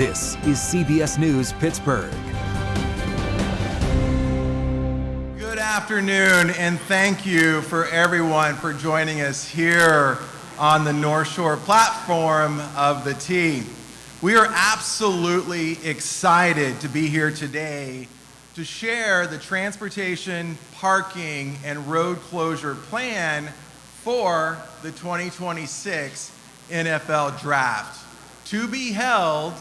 This is CBS News Pittsburgh. Good afternoon, and thank you for everyone for joining us here on the North Shore platform of the T. We are absolutely excited to be here today to share the transportation, parking, and road closure plan for the 2026 NFL Draft, to be held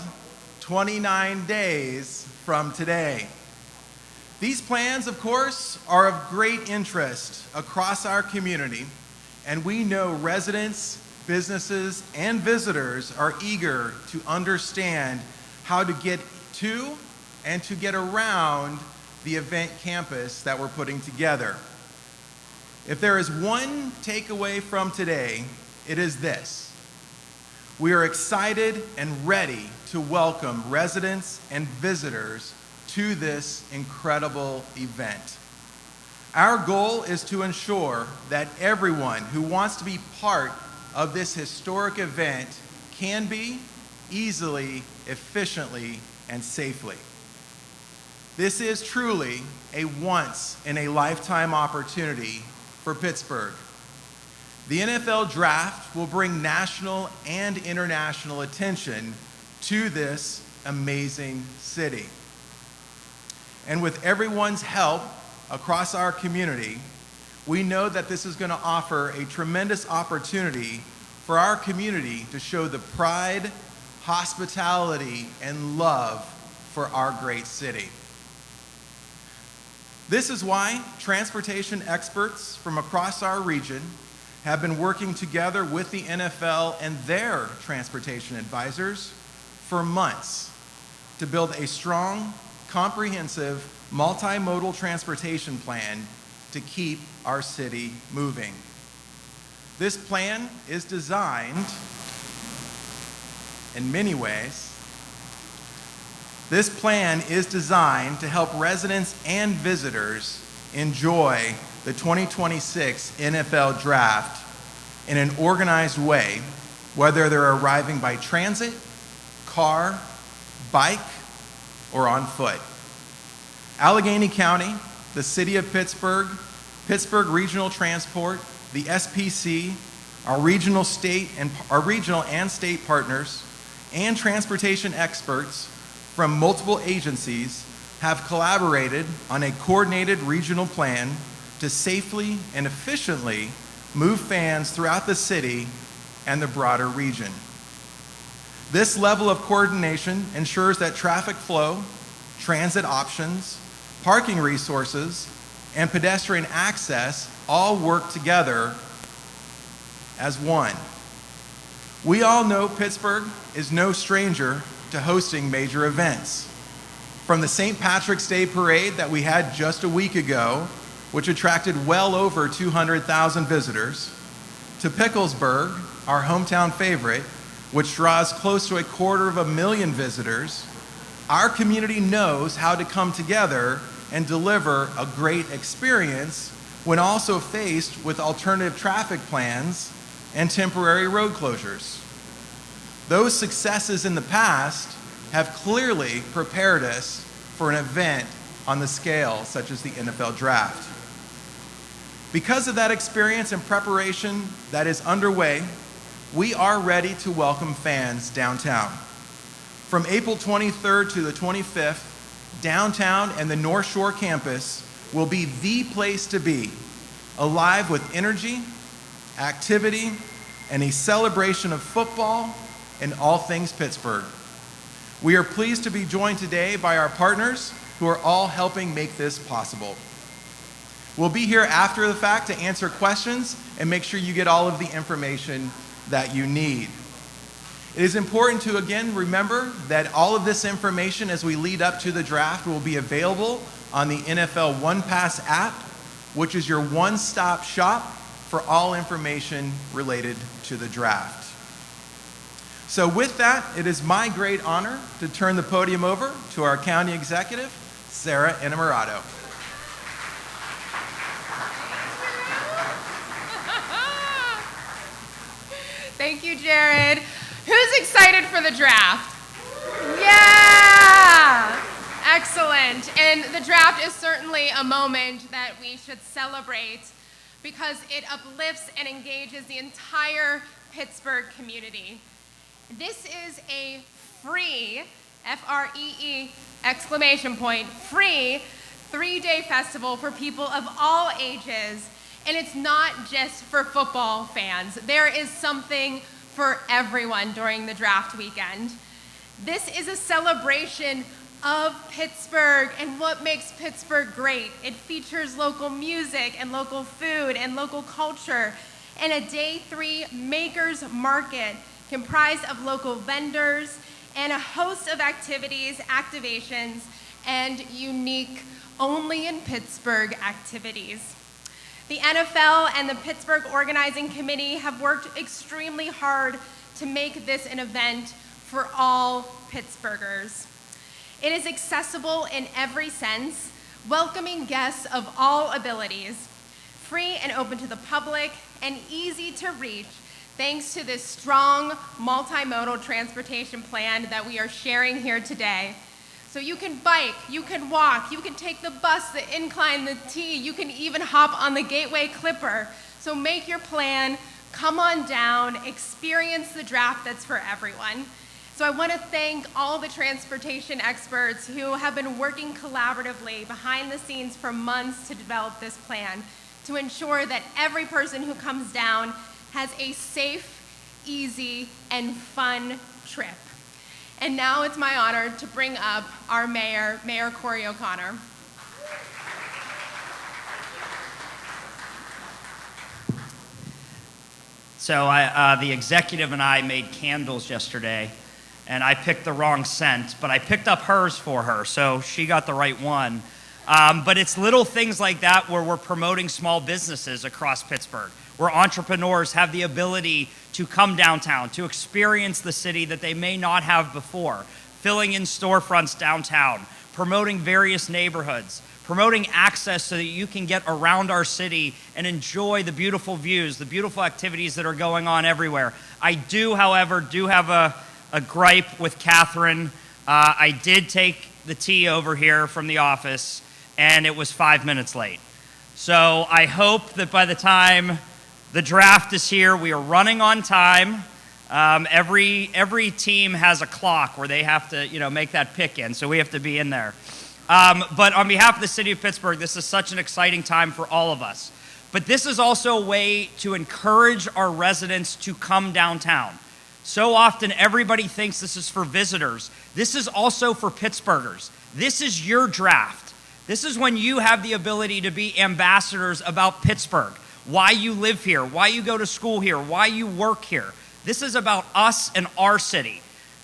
29 days from today. These plans, of course, are of great interest across our community, and we know residents, businesses, and visitors are eager to understand how to get to and to get around the event campus that we're putting together. If there is one takeaway from today, it is this: we are excited and ready to welcome residents and visitors to this incredible event. Our goal is to ensure that everyone who wants to be part of this historic event can be easily, efficiently, and safely. This is truly a once-in-a-lifetime opportunity for Pittsburgh. The NFL Draft will bring national and international attention to this amazing city. And with everyone's help across our community, we know that this is going to offer a tremendous opportunity for our community to show the pride, hospitality, and love for our great city. This is why transportation experts from across our region have been working together with the NFL and their transportation advisors for months to build a strong, comprehensive, multimodal transportation plan to keep our city moving. This plan is designed, in many ways, to help residents and visitors enjoy the 2026 NFL Draft in an organized way, whether they're arriving by transit, car, bike, or on foot. Allegheny County, the City of Pittsburgh, Pittsburgh Regional Transport, the SPC, our regional and state partners, and transportation experts from multiple agencies have collaborated on a coordinated regional plan to safely and efficiently move fans throughout the city and the broader region. This level of coordination ensures that traffic flow, transit options, parking resources, and pedestrian access all work together as one. We all know Pittsburgh is no stranger to hosting major events. From the St. Patrick's Day Parade that we had just a week ago, which attracted well over 200,000 visitors, to Picklesburgh, our hometown favorite, which draws close to 250,000 visitors, our community knows how to come together and deliver a great experience when also faced with alternative traffic plans and temporary road closures. Those successes in the past have clearly prepared us for an event on the scale such as the NFL Draft. Because of that experience and preparation that is underway, we are ready to welcome fans downtown. From April 23rd to the 25th, downtown and the North Shore campus will be the place to be, alive with energy, activity, and a celebration of football and all things Pittsburgh. We are pleased to be joined today by our partners who are all helping make this possible. We'll be here after the fact to answer questions and make sure you get all of the information that you need. It is important to again remember that all of this information as we lead up to the draft will be available on the NFL One Pass app, which is your one-stop shop for all information related to the draft. So with that, it is my great honor to turn the podium over to our county executive, Sarah Innamorato. Thank you, Jared. Who's excited for the draft? Yeah! the draft is certainly a moment that we should celebrate because it uplifts and engages the entire Pittsburgh community. This is a free, F-R-E-E, exclamation point, free 3-day festival for people of all ages, and it's not just for football fans. There is something for everyone during the draft weekend. This is a celebration of Pittsburgh and what makes Pittsburgh great. It features local music and local food and local culture, and a day 3 makers market comprised of local vendors and a host of activities, activations, and unique only in Pittsburgh activities. The NFL and the Pittsburgh Organizing Committee have worked extremely hard to make this an event for all Pittsburghers. It is accessible in every sense, welcoming guests of all abilities, free and open to the public, and easy to reach thanks to this strong multimodal transportation plan that we are sharing here today. So you can bike, you can walk, you can take the bus, the incline, the T, you can even hop on the Gateway Clipper. So make your plan, come on down, experience the draft that's for everyone. So I want to thank all the transportation experts who have been working collaboratively behind the scenes for months to develop this plan to ensure that every person who comes down has a safe, easy, and fun trip. And now it's my honor to bring up our mayor, Mayor Corey O'Connor. So the executive and I made candles yesterday, and I picked the wrong scent, but I picked up hers for her, so she got the right one. But it's little things like that where we're promoting small businesses across Pittsburgh, where entrepreneurs have the ability to come downtown, to experience the city that they may not have before, filling in storefronts downtown, promoting various neighborhoods, promoting access so that you can get around our city and enjoy the beautiful views, the beautiful activities that are going on everywhere. I do, however, have a gripe with Catherine. I did take the tea over here from the office, and it was 5 minutes late. So I hope that by the time the draft is here, we are running on time. Every team has a clock where they have to, make that pick in, so we have to be in there. But on behalf of the city of Pittsburgh, this is such an exciting time for all of us. But this is also a way to encourage our residents to come downtown. So often everybody thinks this is for visitors. This is also for Pittsburghers. This is your draft. This is when you have the ability to be ambassadors about Pittsburgh, why you live here, why you go to school here, why you work here. This is about us and our city,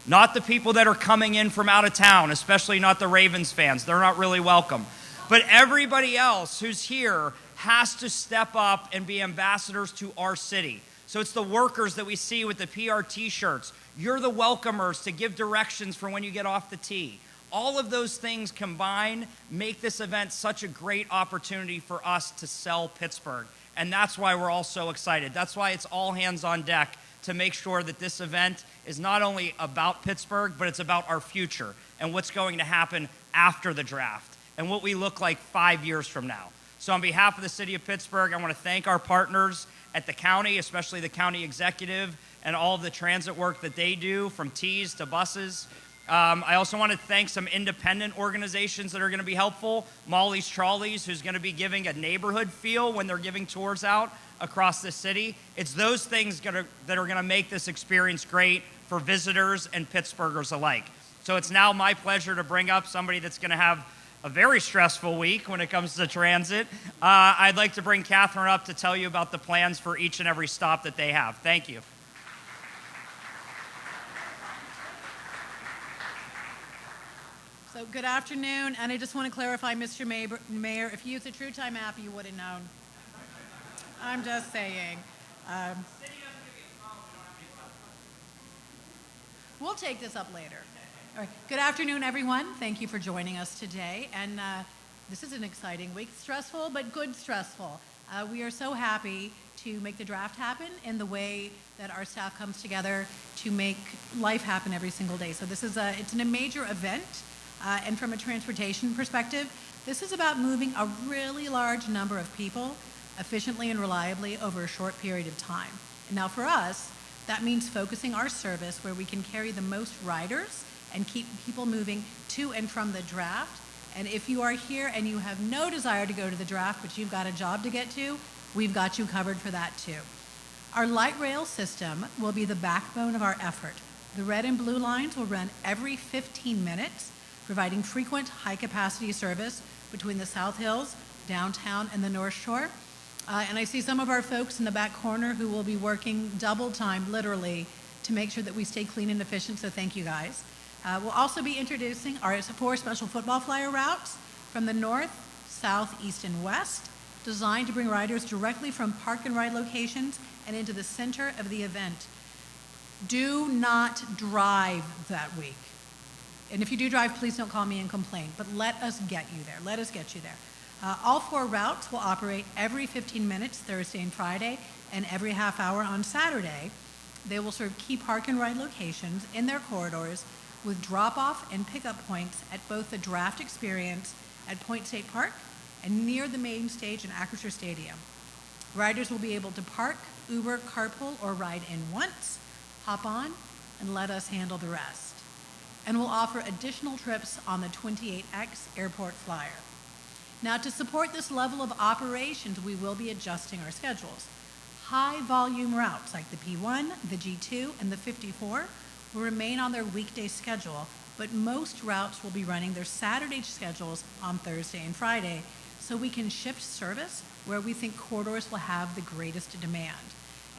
not the people that are coming in from out of town, especially not the Ravens fans. They're not really welcome. But everybody else who's here has to step up and be ambassadors to our city. So it's the workers that we see with the PR T-shirts. You're the welcomers to give directions for when you get off the tee. All of those things combined make this event such a great opportunity for us to sell Pittsburgh. And that's why we're all so excited. That's why it's all hands on deck to make sure that this event is not only about Pittsburgh, but it's about our future and what's going to happen after the draft and what we look like 5 years from now. So on behalf of the city of Pittsburgh, I want to thank our partners at the county, especially the county executive and all of the transit work that they do, from tees to buses. I also want to thank some independent organizations that are going to be helpful. Molly's Trolleys, who's going to be giving a neighborhood feel when they're giving tours out across the city. It's those things that are going to make this experience great for visitors and Pittsburghers alike. So it's now my pleasure to bring up somebody that's going to have a very stressful week when it comes to transit. I'd like to bring Catherine up to tell you about the plans for each and every stop that they have. Thank you. So good afternoon, and I just want to clarify, Mr. Mayor, if you used a True Time app, you would have known. I'm just saying. We'll take this up later. All right. Good afternoon, everyone. Thank you for joining us today. And this is an exciting week. Stressful, but good stressful. We are so happy to make the draft happen in the way that our staff comes together to make life happen every single day. So this is it's a major event. And from a transportation perspective, this is about moving a really large number of people efficiently and reliably over a short period of time. And now for us, that means focusing our service where we can carry the most riders and keep people moving to and from the draft. And if you are here and you have no desire to go to the draft, but you've got a job to get to, we've got you covered for that too. Our light rail system will be the backbone of our effort. The red and blue lines will run every 15 minutes, providing frequent high-capacity service between the South Hills, downtown, and the North Shore. And I see some of our folks in the back corner who will be working double time, literally, to make sure that we stay clean and efficient, so thank you guys. We'll also be introducing our 4 special football flyer routes from the north, south, east, and west, designed to bring riders directly from park and ride locations and into the center of the event. Do not drive that week. And if you do drive, please don't call me and complain, but let us get you there. Let us get you there. All 4 routes will operate every 15 minutes Thursday and Friday, and every half hour on Saturday. They will serve key park and ride locations in their corridors with drop-off and pickup points at both the draft experience at Point State Park and near the main stage in Acrisure Stadium. Riders will be able to park, Uber, carpool, or ride in once, hop on, and let us handle the rest. And we'll offer additional trips on the 28X Airport Flyer. Now, to support this level of operations, we will be adjusting our schedules. High volume routes like the P1, the G2, and the 54 will remain on their weekday schedule, but most routes will be running their Saturday schedules on Thursday and Friday, so we can shift service where we think corridors will have the greatest demand.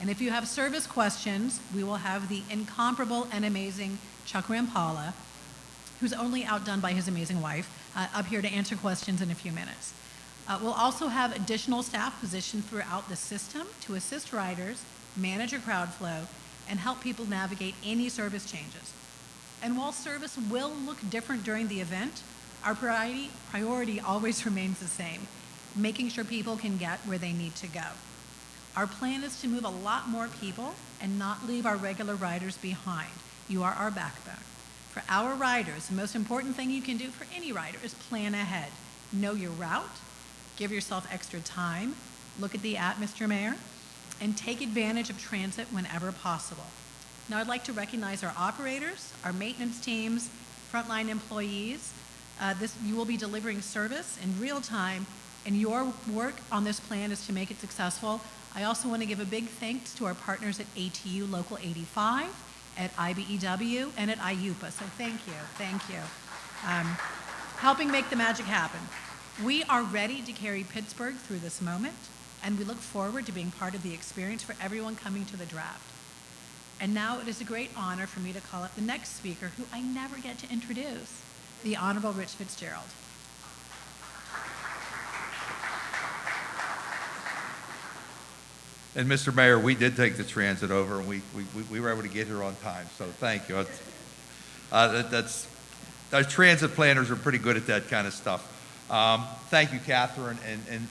And if you have service questions, we will have the incomparable and amazing Chuck Rampala, who's only outdone by his amazing wife, up here to answer questions in a few minutes. We'll also have additional staff positioned throughout the system to assist riders, manage a crowd flow, and help people navigate any service changes. And while service will look different during the event, our priority always remains the same, making sure people can get where they need to go. Our plan is to move a lot more people and not leave our regular riders behind. You are our backbone. For our riders, the most important thing you can do for any rider is plan ahead. Know your route, give yourself extra time, look at the app, Mr. Mayor, and take advantage of transit whenever possible. Now I'd like to recognize our operators, our maintenance teams, frontline employees. You will be delivering service in real time, and your work on this plan is to make it successful. I also want to give a big thanks to our partners at ATU Local 85, at IBEW, and at IUPA. So thank you. Helping make the magic happen. We are ready to carry Pittsburgh through this moment, and we look forward to being part of the experience for everyone coming to the draft. And now it is a great honor for me to call up the next speaker, who I never get to introduce, the Honorable Rich Fitzgerald. And Mr. Mayor, we did take the transit over, and we were able to get here on time, so thank you. Our transit planners are pretty good at that kind of stuff. Thank you, Catherine,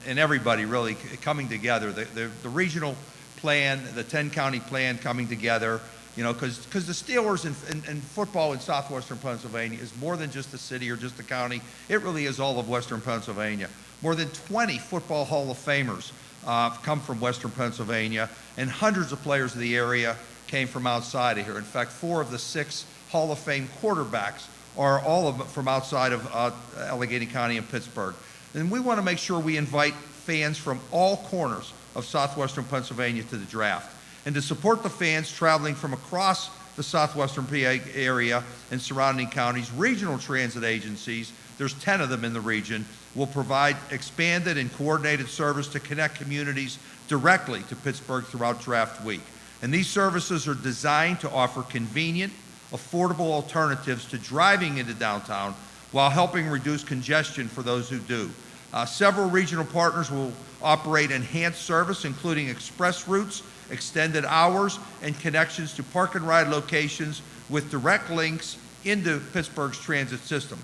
and everybody really coming together. The regional plan, the 10-county plan coming together, you know, because the Steelers and football in southwestern Pennsylvania is more than just a city or just a county. It really is all of western Pennsylvania. More than 20 football Hall of Famers come from western Pennsylvania, and hundreds of players of the area came from outside of here. In fact, 4 of the 6 Hall of Fame quarterbacks are all of them from outside of Allegheny County and Pittsburgh. And we want to make sure we invite fans from all corners of southwestern Pennsylvania to the draft. And to support the fans traveling from across the southwestern PA area and surrounding counties, regional transit agencies, there's 10 of them in the region, will provide expanded and coordinated service to connect communities directly to Pittsburgh throughout draft week. And these services are designed to offer convenient, affordable alternatives to driving into downtown while helping reduce congestion for those who do. Several regional partners will operate enhanced service, including express routes, extended hours, and connections to park and ride locations with direct links into Pittsburgh's transit system.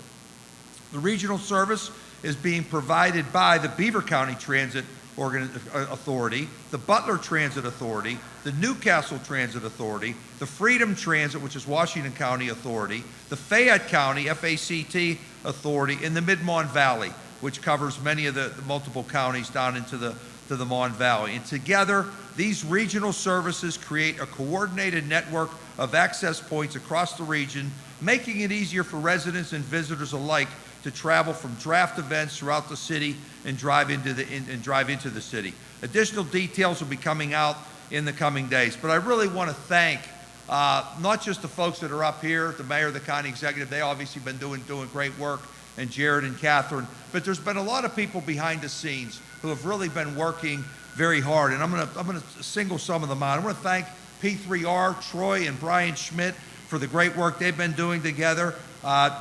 The regional service is being provided by the Beaver County Transit Authority, the Butler Transit Authority, the Newcastle Transit Authority, the Freedom Transit, which is Washington County Authority, the Fayette County FACT Authority, and the Mid-Mon Valley, which covers many of the multiple counties down into the Mon Valley. And together, these regional services create a coordinated network of access points across the region, making it easier for residents and visitors alike to travel from draft events throughout the city and drive into the city. Additional details will be coming out in the coming days. But I really want to thank not just the folks that are up here, the mayor, the county executive, they obviously been doing great work, and Jared and Catherine, but there's been a lot of people behind the scenes who have really been working very hard, and I'm gonna single some of them out. I want to thank P3R, Troy and Brian Schmidt for the great work they've been doing together.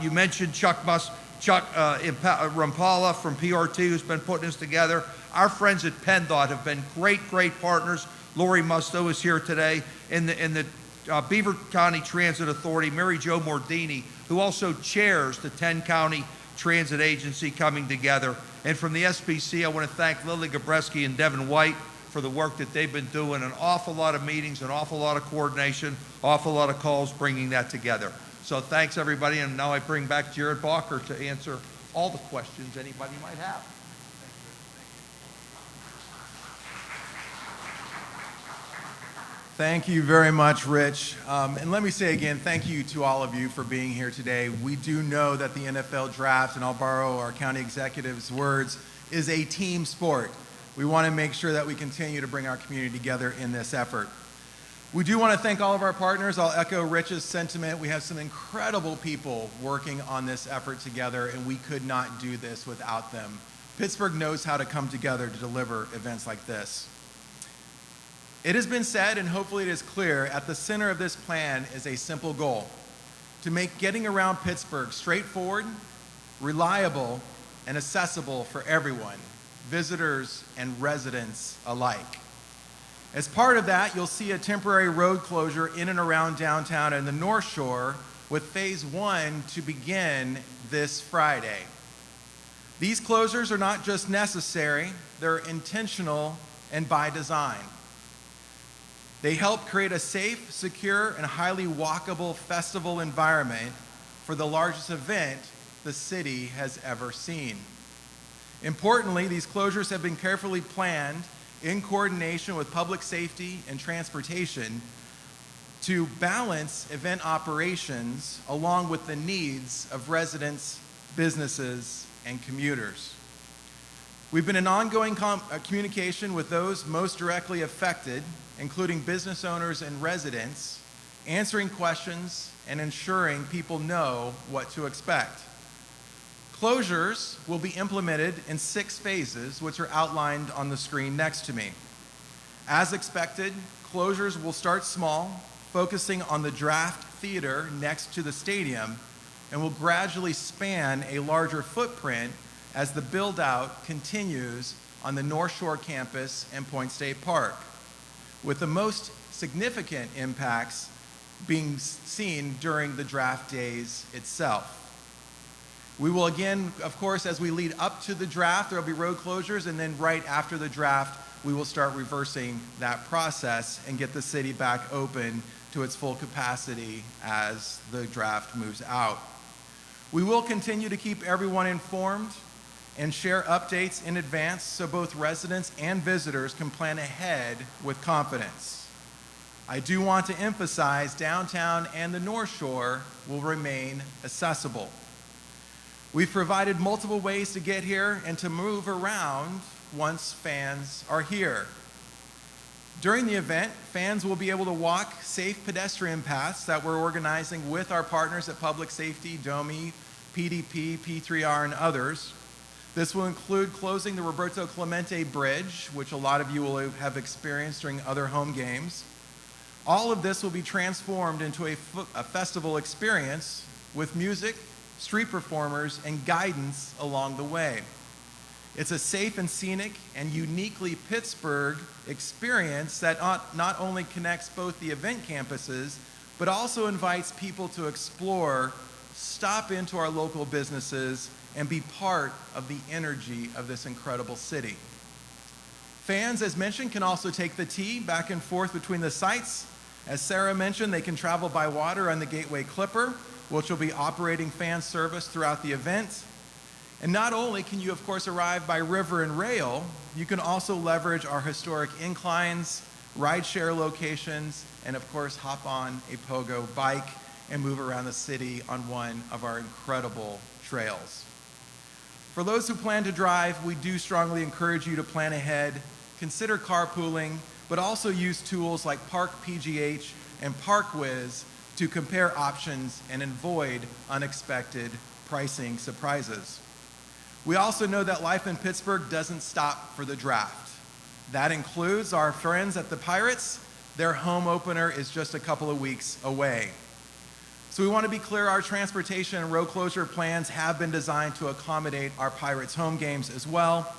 You mentioned Chuck Rampala from PRT, who's been putting this together. Our friends at PennDOT have been great partners. Lori Musto is here today. In the Beaver County Transit Authority, Mary Jo Mordini, who also chairs the 10-county transit agency coming together. And from the SPC, I want to thank Lily Gabreski and Devin White for the work that they've been doing. An awful lot of meetings, an awful lot of coordination, awful lot of calls bringing that together. So thanks, everybody. And now I bring back Jared Balker to answer all the questions anybody might have. Thank you very much, Rich. And let me say again, thank you to all of you for being here today. We do know that the NFL draft, and I'll borrow our county executive's words, is a team sport. We want to make sure that we continue to bring our community together in this effort. We do want to thank all of our partners. I'll echo Rich's sentiment. We have some incredible people working on this effort together, and we could not do this without them. Pittsburgh knows how to come together to deliver events like this. It has been said, and hopefully it is clear, at the center of this plan is a simple goal: to make getting around Pittsburgh straightforward, reliable, and accessible for everyone, visitors and residents alike. As part of that, you'll see a temporary road closure in and around downtown and the North Shore, with phase 1 to begin this Friday. These closures are not just necessary, they're intentional and by design. They help create a safe, secure, and highly walkable festival environment for the largest event the city has ever seen. Importantly, these closures have been carefully planned in coordination with public safety and transportation to balance event operations along with the needs of residents, businesses, and commuters. We've been in ongoing communication with those most directly affected, including business owners and residents, answering questions and ensuring people know what to expect. Closures will be implemented in 6 phases, which are outlined on the screen next to me. As expected, closures will start small, focusing on the draft theater next to the stadium, and will gradually span a larger footprint as the build-out continues on the North Shore campus and Point State Park, with the most significant impacts being seen during the draft days itself. We will again, of course, as we lead up to the draft, there will be road closures, and then right after the draft, we will start reversing that process and get the city back open to its full capacity as the draft moves out. We will continue to keep everyone informed and share updates in advance so both residents and visitors can plan ahead with confidence. I do want to emphasize downtown and the North Shore will remain accessible. We've provided multiple ways to get here and to move around once fans are here. During the event, fans will be able to walk safe pedestrian paths that we're organizing with our partners at Public Safety, DOMI, PDP, P3R, and others. This will include closing the Roberto Clemente Bridge, which a lot of you will have experienced during other home games. All of this will be transformed into a festival experience with music, street performers, and guidance along the way. It's a safe and scenic and uniquely Pittsburgh experience that not only connects both the event campuses, but also invites people to explore stop into our local businesses and be part of the energy of this incredible city. Fans, as mentioned, can also take the T back and forth between the sites. As Sarah mentioned, they can travel by water on the Gateway Clipper, which will be operating fan service throughout the event. And not only can you, of course, arrive by river and rail, you can also leverage our historic inclines, rideshare locations, and of course, hop on a pogo bike and move around the city on one of our incredible trails. For those who plan to drive, we do strongly encourage you to plan ahead, consider carpooling, but also use tools like Park PGH and ParkWiz to compare options and avoid unexpected pricing surprises. We also know that life in Pittsburgh doesn't stop for the draft. That includes our friends at the Pirates. Their home opener is just a couple of weeks away. So we want to be clear, our transportation and road closure plans have been designed to accommodate our Pirates home games as well.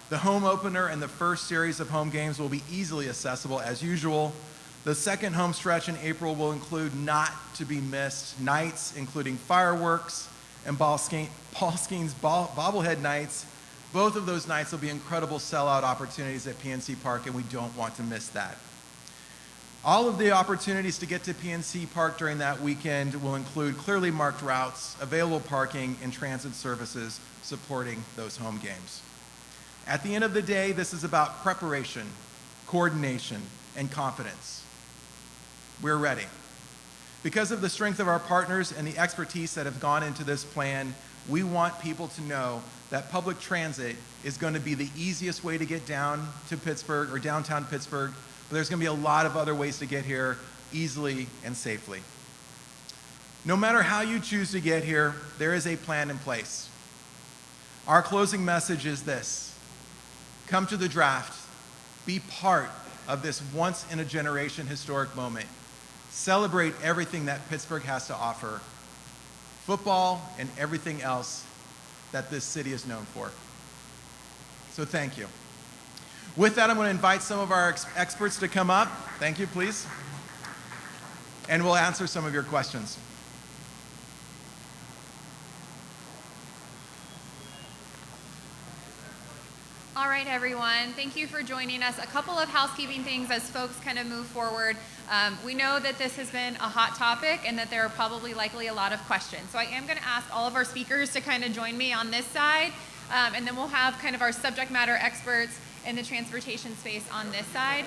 The home opener and the first series of home games will be easily accessible as usual. The second home stretch in April will include not to be missed nights, including fireworks and Paul Skeens bobblehead nights. Both of those nights will be incredible sellout opportunities at PNC Park, and we don't want to miss that. All of the opportunities to get to PNC Park during that weekend will include clearly marked routes, available parking, and transit services supporting those home games. At the end of the day, this is about preparation, coordination, and confidence. We're ready. Because of the strength of our partners and the expertise that have gone into this plan, we want people to know that public transit is going to be the easiest way to get down to Pittsburgh or downtown Pittsburgh, but there's going to be a lot of other ways to get here easily and safely. No matter how you choose to get here, there is a plan in place. Our closing message is this: come to the draft, be part of this once-in-a-generation historic moment. Celebrate everything that Pittsburgh has to offer, football and everything else that this city is known for. So thank you. With that, I'm going to invite some of our experts to come up. Thank you, please. And we'll answer some of your questions. All right, everyone. Thank you for joining us. A couple of housekeeping things as folks kind of move forward. We know that this has been a hot topic and that there are probably likely a lot of questions. So I am going to ask all of our speakers to kind of join me on this side, and then we'll have kind of our subject matter experts in the transportation space on this side.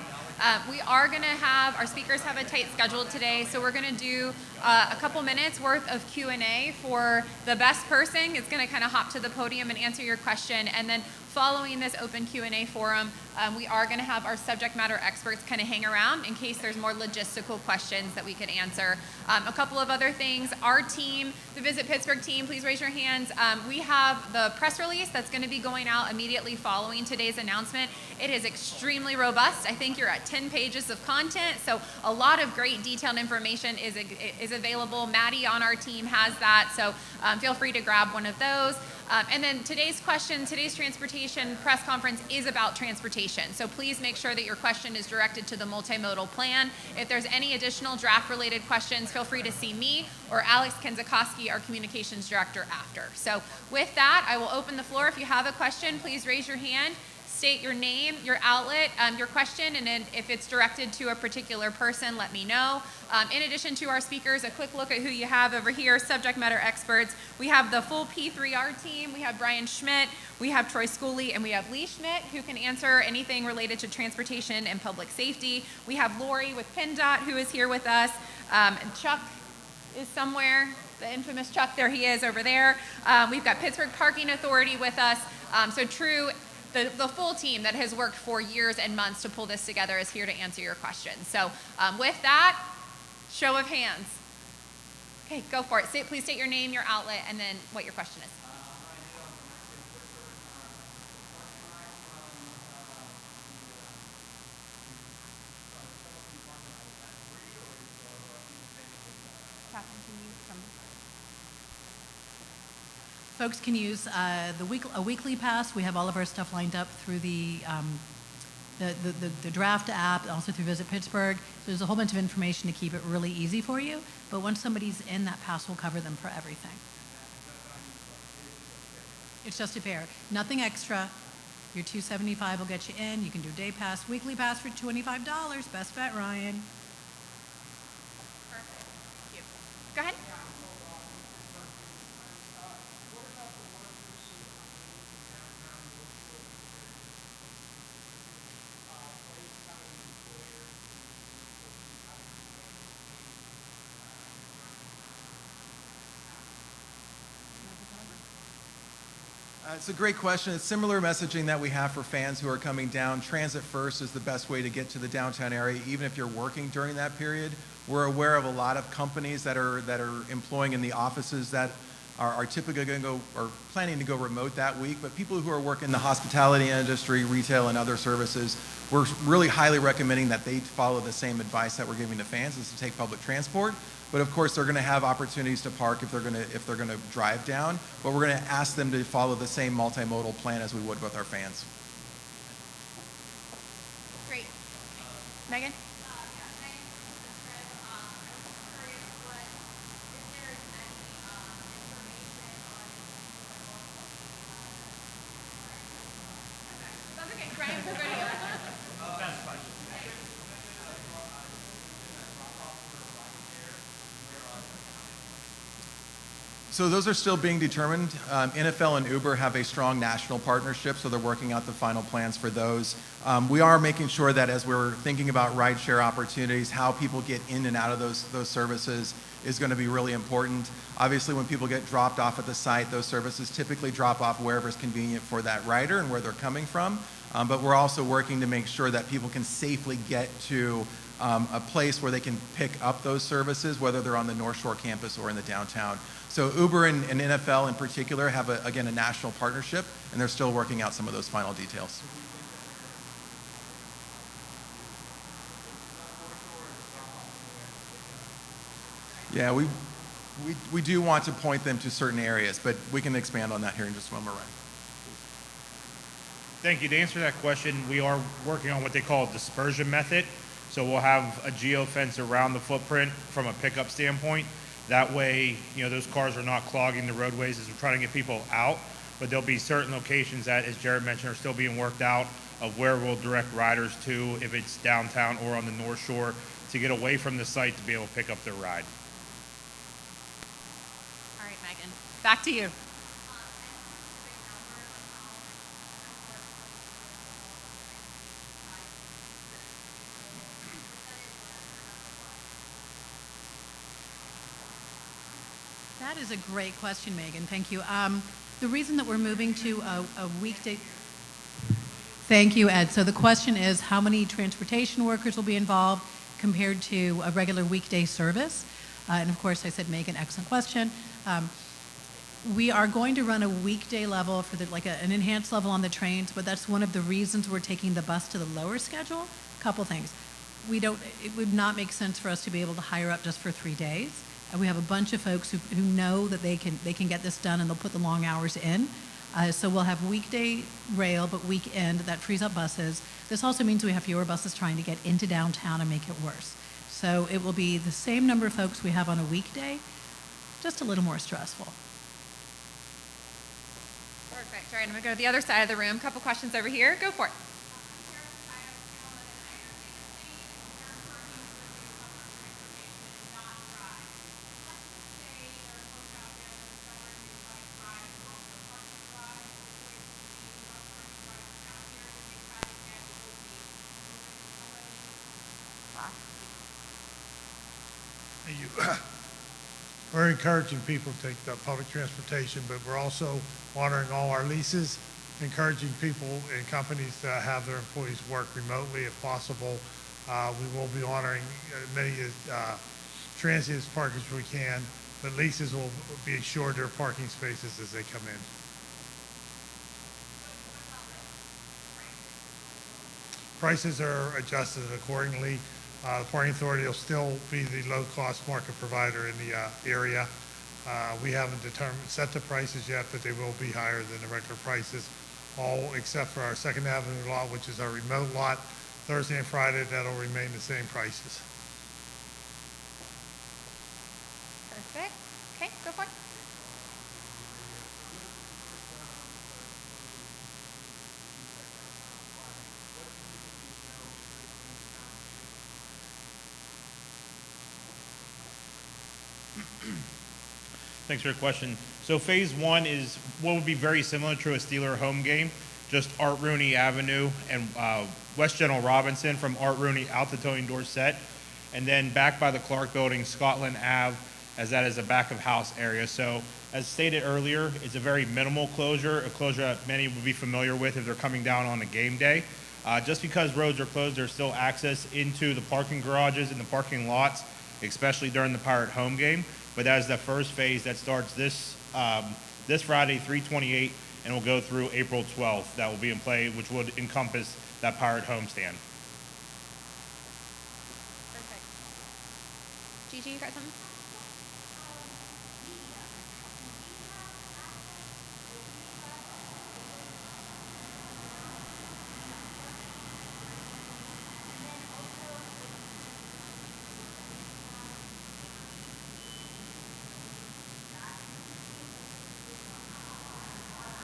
We are going to have, our speakers have a tight schedule today, so we're going to do a couple minutes worth of Q&A for the best person. It's going to kind of hop to the podium and answer your question, and then following this open Q&A forum, we are going to have our subject matter experts kind of hang around in case there's more logistical questions that we could answer. A couple of other things. Our team, the Visit Pittsburgh team, please raise your hands. We have the press release that's going to be going out immediately following today's announcement. It is extremely robust. I think you're at 10 pages of content, so a lot of great detailed information is available. Maddie on our team has that, so feel free to grab one of those. And then today's transportation press conference is about transportation. So please make sure that your question is directed to the multimodal plan. If there's any additional draft related questions, feel free to see me or Alex Kenzakowski, our communications director, after. So with that, I will open the floor. If you have a question, please raise your hand. State your name, your outlet, your question, and then if it's directed to a particular person, let me know. In addition to our speakers, a quick look at who you have over here, subject matter experts. We have the full P3R team. We have Brian Schmidt, we have Troy Schooley, and we have Lee Schmidt, who can answer anything related to transportation and public safety. We have Lori with PennDOT, who is here with us. And Chuck is somewhere, the infamous Chuck, there he is over there. We've got Pittsburgh Parking Authority with us. So true. The full team that has worked for years and months to pull this together is here to answer your questions. So with that, show of hands. Okay, go for it. Please state your name, your outlet, and then what your question is. Folks can use a weekly pass. We have all of our stuff lined up through the the draft app, also through Visit Pittsburgh. So there's a whole bunch of information to keep it really easy for you. But once somebody's in, that pass will cover them for everything. It's just a fare. Nothing extra. Your $275 will get you in. You can do day pass, weekly pass for $25. Best bet, Ryan. Perfect. Thank you. Go ahead. It's a great question. It's similar messaging that we have for fans who are coming down. Transit first is the best way to get to the downtown area, even if you're working during that period. We're aware of a lot of companies that are employing in the offices that are typically going to go or planning to go remote that week. But people who are working in the hospitality industry, retail, and other services, we're really highly recommending that they follow the same advice that we're giving to fans, is to take public transport. But of course, they're going to have opportunities to park if they're going to drive down. But we're going to ask them to follow the same multimodal plan as we would with our fans. Great. Megan? That's okay. Brian, we're ready. So those are still being determined. NFL and Uber have a strong national partnership, so they're working out the final plans for those. We are making sure that as we're thinking about rideshare opportunities, how people get in and out of those services is going to be really important. Obviously, when people get dropped off at the site, those services typically drop off wherever is convenient for that rider and where they're coming from. But we're also working to make sure that people can safely get to a place where they can pick up those services, whether they're on the North Shore campus or in the downtown. So Uber and NFL in particular have, again, a national partnership, and they're still working out some of those final details. Yeah, we do want to point them to certain areas, but we can expand on that here in just a moment, Ryan. Thank you. To answer that question, we are working on what they call a dispersion method. So we'll have a geofence around the footprint from a pickup standpoint. That way, those cars are not clogging the roadways as we're trying to get people out. But there'll be certain locations that, as Jared mentioned, are still being worked out of where we'll direct riders to, if it's downtown or on the North Shore, to get away from the site to be able to pick up their ride. All right, Megan. Back to you. That is a great question, Megan. Thank you. The reason that we're moving to a weekday... Thank you, Ed. So the question is, how many transportation workers will be involved compared to a regular weekday service? And of course, I said, Megan, excellent question. We are going to run a weekday level for an enhanced level on the trains, but that's one of the reasons we're taking the bus to the lower schedule. Couple things. It would not make sense for us to be able to hire up just for 3 days. We have a bunch of folks who know that they can get this done, and they'll put the long hours in. So we'll have weekday rail, but weekend, that frees up buses. This also means we have fewer buses trying to get into downtown and make it worse. So it will be the same number of folks we have on a weekday, just a little more stressful. Perfect. All right, I'm going to go to the other side of the room. Couple questions over here. Go for it. We're encouraging people to take the public transportation, but we're also honoring all our leases, encouraging people and companies to have their employees work remotely if possible. We will be honoring many transient park as we can, but leases will be assured their parking spaces as they come in. Prices are adjusted accordingly. The Parking Authority will still be the low-cost market provider in the area. We haven't set the prices yet, but they will be higher than the regular prices. all except for our Second Avenue lot, which is our remote lot. Thursday and Friday, that'll remain the same prices. Perfect. Okay, go for it. Thanks for your question. So phase one is what would be very similar to a Steeler home game, just Art Rooney Avenue and West General Robinson from Art Rooney out to Tony Dorsett, and then back by the Clark Building, Scotland Ave, as that is a back of house area. So as stated earlier, it's a very minimal closure, a closure that many would be familiar with if they're coming down on a game day. Just because roads are closed, there's still access into the parking garages and the parking lots, especially during the Pirate home game. But that is the first phase that starts this Friday, 3/28, and will go through April 12th. That will be in play, which would encompass that Pirate homestand. Perfect. Gigi, you got something?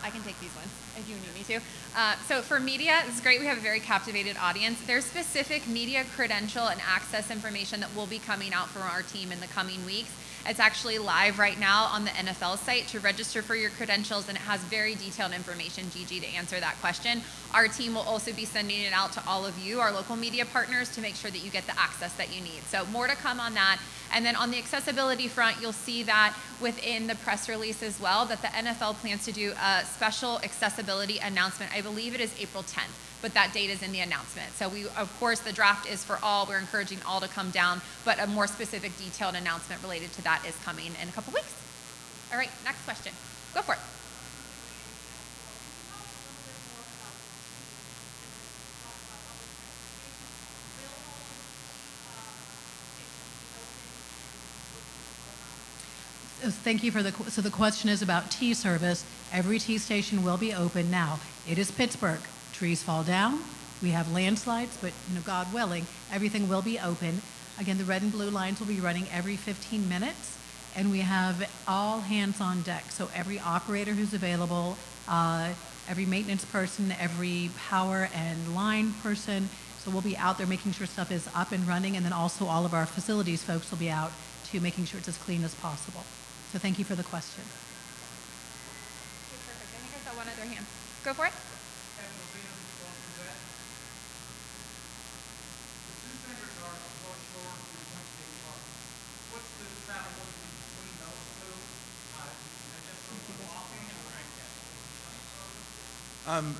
I can take these ones if you need me to. So for media, this is great. We have a very captivated audience. There's specific media credential and access information that will be coming out from our team in the coming weeks. It's actually live right now on the NFL site to register for your credentials, and it has very detailed information, Gigi, to answer that question. Our team will also be sending it out to all of you, our local media partners, to make sure that you get the access that you need. So more to come on that. And then on the accessibility front, you'll see that within the press release as well, that the NFL plans to do a special accessibility announcement. I believe it is April 10th, but that date is in the announcement. So we, of course, the draft is for all. We're encouraging all to come down, but a more specific detailed announcement related to that is coming in a couple weeks. All right, next question. Go for it. Thank you for so the question is about tea service. Every tea station will be open now. It is Pittsburgh. Trees fall down. We have landslides, but God willing, everything will be open. Again, the red and blue lines will be running every 15 minutes, and we have all hands on deck. So every operator who's available, every maintenance person, every power and line person. So we'll be out there making sure stuff is up and running, and then also all of our facilities folks will be out to making sure it's as clean as possible. So thank you for the question. Okay, perfect. I think I saw one other hand. Go for it.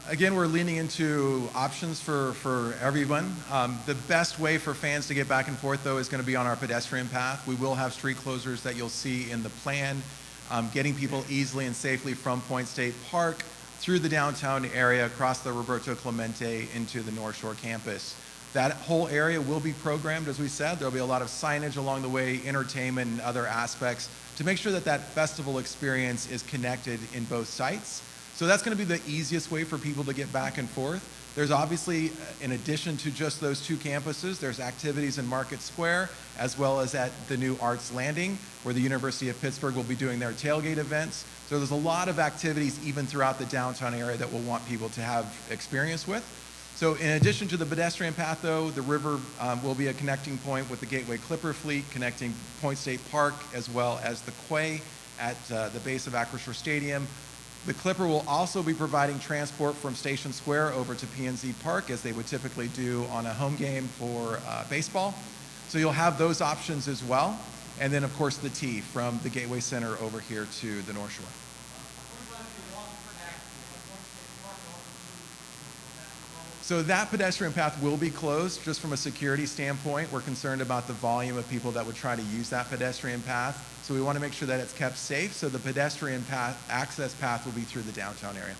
Again, we're leaning into options for everyone. The best way for fans to get back and forth, though, is going to be on our pedestrian path. We will have street closures that you'll see in the plan, getting people easily and safely from Point State Park through the downtown area, across the Roberto Clemente into the North Shore campus. That whole area will be programmed, as we said. There'll be a lot of signage along the way, entertainment and other aspects to make sure that that festival experience is connected in both sites. So that's going to be the easiest way for people to get back and forth. There's obviously, in addition to just those two campuses, there's activities in Market Square, as well as at the new Arts Landing, where the University of Pittsburgh will be doing their tailgate events. So there's a lot of activities even throughout the downtown area that we'll want people to have experience with. So in addition to the pedestrian path, though, the river will be a connecting point with the Gateway Clipper fleet, connecting Point State Park, as well as the quay at the base of Acrisure Stadium. The Clipper will also be providing transport from Station Square over to PNC Park, as they would typically do on a home game for baseball. So you'll have those options as well. And then, of course, the T from the Gateway Center over here to the North Shore. So that pedestrian path will be closed just from a security standpoint. We're concerned about the volume of people that would try to use that pedestrian path. So we want to make sure that it's kept safe. So the pedestrian path, access path will be through the downtown area.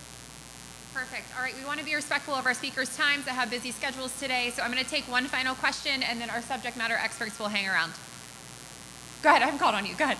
Perfect. All right, we want to be respectful of our speakers' times that have busy schedules today. So I'm going to take one final question, and then our subject matter experts will hang around. Go ahead, I haven't called on you. Go ahead.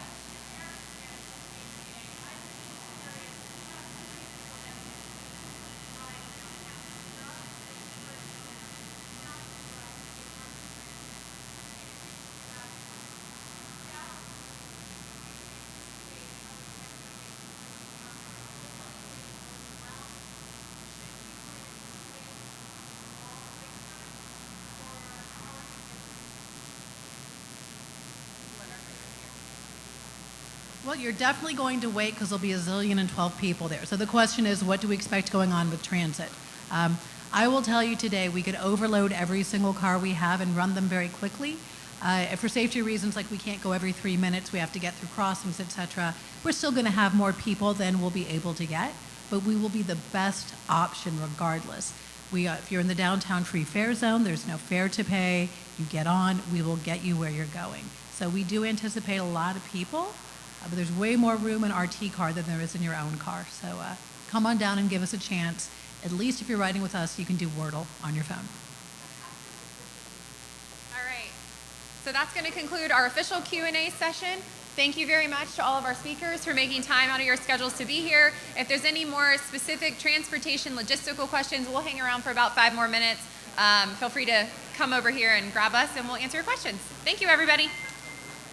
Well, you're definitely going to wait because there'll be 1,012 people there. So the question is, what do we expect going on with transit? I will tell you today, we could overload every single car we have and run them very quickly. For safety reasons, like we can't go every 3 minutes, we have to get through crossings, etc. We're still going to have more people than we'll be able to get, but we will be the best option regardless. If you're in the downtown free fare zone, there's no fare to pay. You get on, we will get you where you're going. So we do anticipate a lot of people, but there's way more room in our T car than there is in your own car. So come on down and give us a chance. At least if you're riding with us, you can do Wordle on your phone. All right. So that's going to conclude our official Q&A session. Thank you very much to all of our speakers for making time out of your schedules to be here. If there's any more specific transportation logistical questions, we'll hang around for about 5 more minutes. Feel free to come over here and grab us and we'll answer your questions. Thank you, everybody.